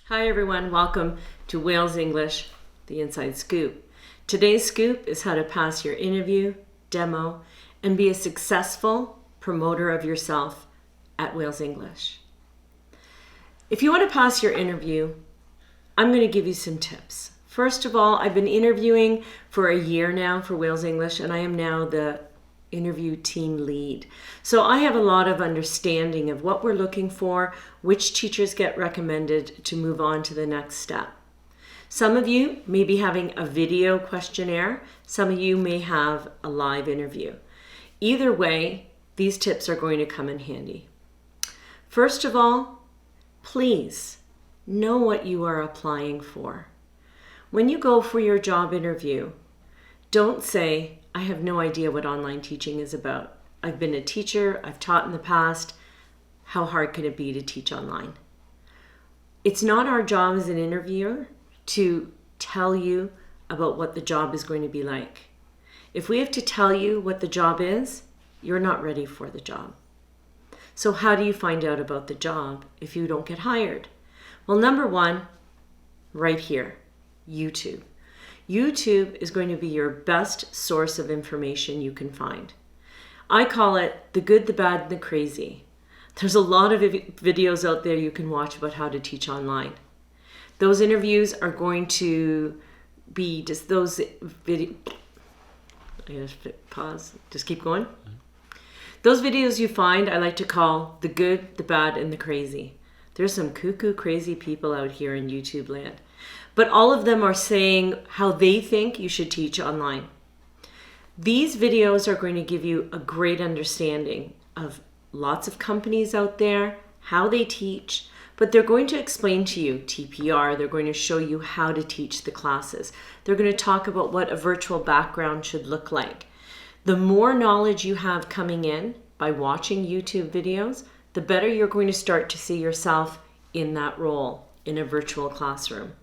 Hi everyone, welcome to Wales English, the Inside Scoop. Today's scoop is how to pass your interview, demo, and be a successful promoter of yourself at Wales English. If you want to pass your interview, I'm going to give you some tips. First of all, I've been interviewing for a year now for Wales English, and I am now the interview team lead. So I have a lot of understanding of what we're looking for, which teachers get recommended to move on to the next step. Some of you may be having a video questionnaire. Some of you may have a live interview. Either way, these tips are going to come in handy. First of all, please know what you are applying for. When you go for your job interview, don't say, I have no idea what online teaching is about. I've been a teacher, I've taught in the past. How hard could it be to teach online? It's not our job as an interviewer to tell you about what the job is going to be like. If we have to tell you what the job is, you're not ready for the job. So how do you find out about the job if you don't get hired? Well, number one, right here, YouTube. YouTube is going to be your best source of information you can find. I call it the good, the bad, and the crazy. There's a lot of videos out there you can watch about how to teach online. Those interviews are going to be just those videos. I gotta pause, just keep going. Those videos you find, I like to call the good, the bad, and the crazy. There's some cuckoo crazy people out here in YouTube land. But all of them are saying how they think you should teach online. These videos are going to give you a great understanding of lots of companies out there, how they teach, but they're going to explain to you TPR, they're going to show you how to teach the classes. They're going to talk about what a virtual background should look like. The more knowledge you have coming in by watching YouTube videos, the better you're going to start to see yourself in that role in a virtual classroom.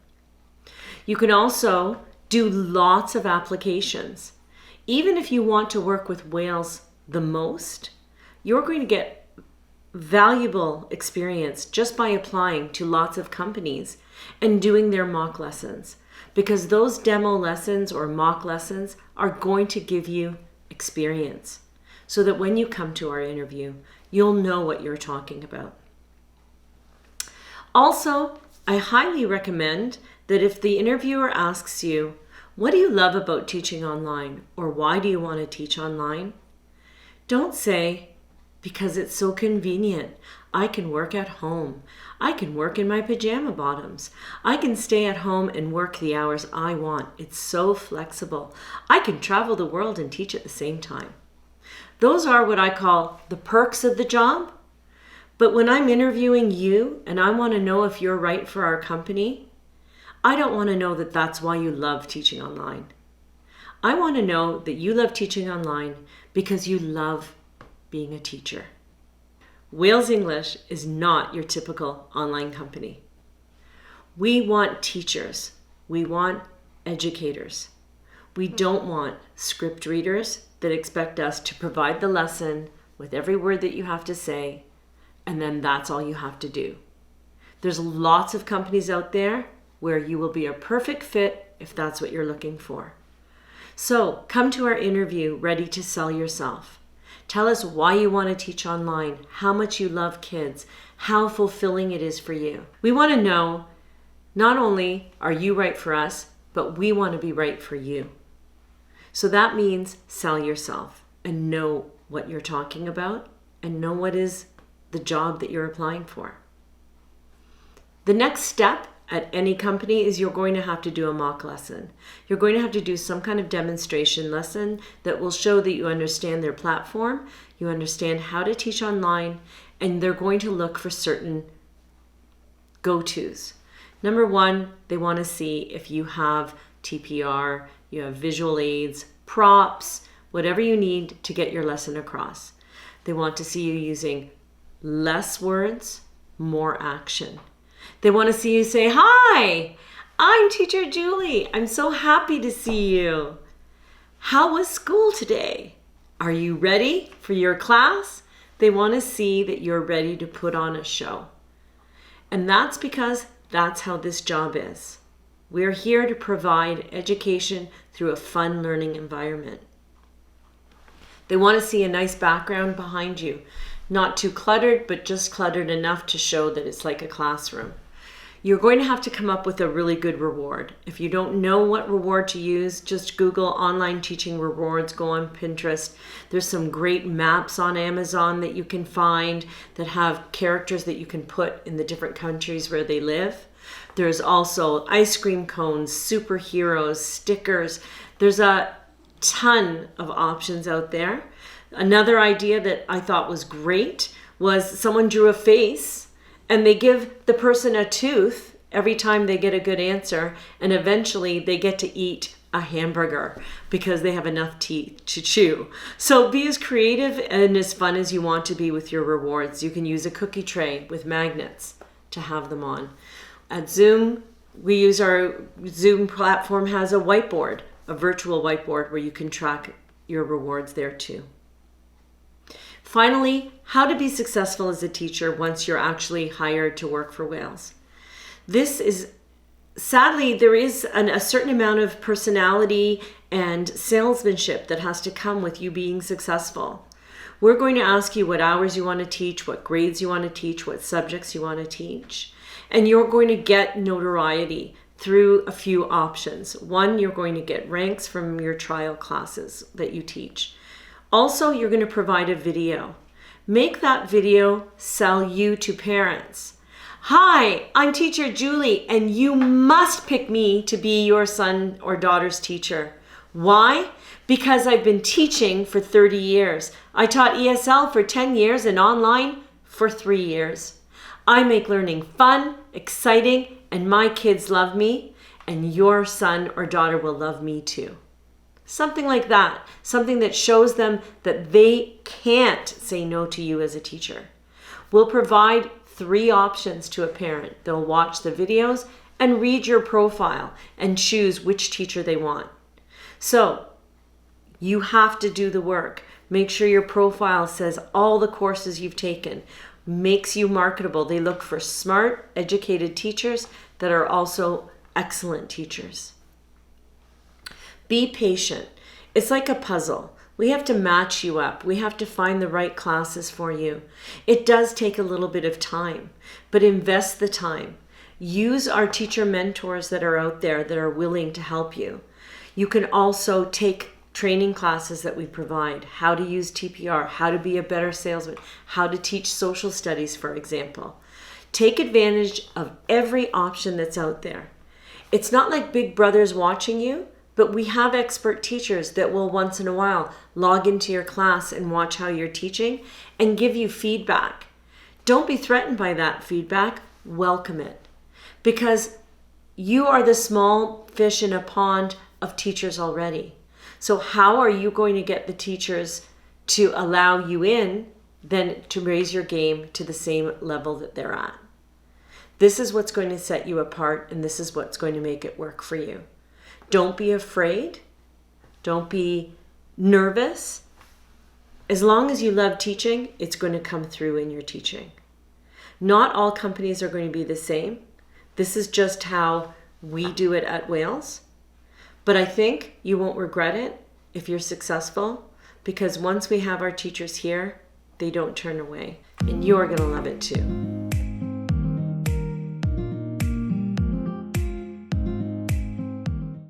You can also do lots of applications. Even if you want to work with Wales the most, you're going to get valuable experience just by applying to lots of companies and doing their mock lessons, because those demo lessons or mock lessons are going to give you experience so that when you come to our interview, you'll know what you're talking about. Also, I highly recommend that if the interviewer asks you, what do you love about teaching online, or why do you want to teach online? Don't say, because it's so convenient. I can work at home. I can work in my pajama bottoms. I can stay at home and work the hours I want. It's so flexible. I can travel the world and teach at the same time. Those are what I call the perks of the job. But when I'm interviewing you and I want to know if you're right for our company, I don't want to know that that's why you love teaching online. I want to know that you love teaching online because you love being a teacher. Wales English is not your typical online company. We want teachers. We want educators. We don't want script readers that expect us to provide the lesson with every word that you have to say, and then that's all you have to do. There's lots of companies out there where you will be a perfect fit if that's what you're looking for. So come to our interview ready to sell yourself. Tell us why you want to teach online, how much you love kids, how fulfilling it is for you. We want to know not only are you right for us, but we want to be right for you. So that means sell yourself and know what you're talking about and know what is the job that you're applying for. The next step at any company is you're going to have to do a mock lesson. You're going to have to do some kind of demonstration lesson that will show that you understand their platform, you understand how to teach online, and they're going to look for certain go-tos. Number one, they want to see if you have TPR, you have visual aids, props, whatever you need to get your lesson across. They want to see you using less words, more action. They want to see you say, hi, I'm Teacher Julie. I'm so happy to see you. How was school today? Are you ready for your class? They want to see that you're ready to put on a show. And that's because That's how this job is. We're here to provide education through a fun learning environment. They want to see a nice background behind you. Not too cluttered, but just cluttered enough to show that it's like a classroom. You're going to have to come up with a really good reward. If you don't know what reward to use, just Google online teaching rewards, go on Pinterest. There's some great maps on Amazon that you can find that have characters that you can put in the different countries where they live. There's also ice cream cones, superheroes, stickers. There's a ton of options out there. Another idea that I thought was great was someone drew a face and they give the person a tooth every time they get a good answer, and eventually they get to eat a hamburger because they have enough teeth to chew. So be as creative and as fun as you want to be with your rewards. You can use a cookie tray with magnets to have them on. At Zoom, we use our Zoom platform has a whiteboard, a virtual whiteboard where you can track your rewards there too. Finally, how to be successful as a teacher once you're actually hired to work for Wales. This is, sadly, there is a certain amount of personality and salesmanship that has to come with you being successful. We're going to ask you what hours you want to teach, what grades you want to teach, what subjects you want to teach. And you're going to get notoriety through a few options. One, you're going to get ranks from your trial classes that you teach. Also, you're going to provide a video. Make that video sell you to parents. Hi, I'm teacher Julie, and you must pick me to be your son or daughter's teacher. Why? Because I've been teaching for 30 years. I taught ESL for 10 years and online for 3 years. I make learning fun, exciting, and my kids love me, and your son or daughter will love me too. Something like that. Something that shows them that they can't say no to you as a teacher. We'll provide 3 options to a parent. They'll watch the videos and read your profile and choose which teacher they want. So you have to do the work. Make sure your profile says all the courses you've taken, makes you marketable. They look for smart, educated teachers that are also excellent teachers. Be patient. It's like a puzzle. We have to match you up. We have to find the right classes for you. It does take a little bit of time, but invest the time. Use our teacher mentors that are out there that are willing to help you. You can also take training classes that we provide, how to use TPR, how to be a better salesman, how to teach social studies, for example. Take advantage of every option that's out there. It's not like Big Brother's watching you, but we have expert teachers that will once in a while log into your class and watch how you're teaching and give you feedback. Don't be threatened by that feedback. Welcome it. Because you are the small fish in a pond of teachers already. So how are you going to get the teachers to allow you in then to raise your game to the same level that they're at? This is what's going to set you apart, and this is what's going to make it work for you. Don't be afraid. Don't be nervous. As long as you love teaching, it's going to come through in your teaching. Not all companies are going to be the same. This is just how we do it at Wales. But I think you won't regret it if you're successful, because once we have our teachers here, they don't turn away, and you're going to love it too.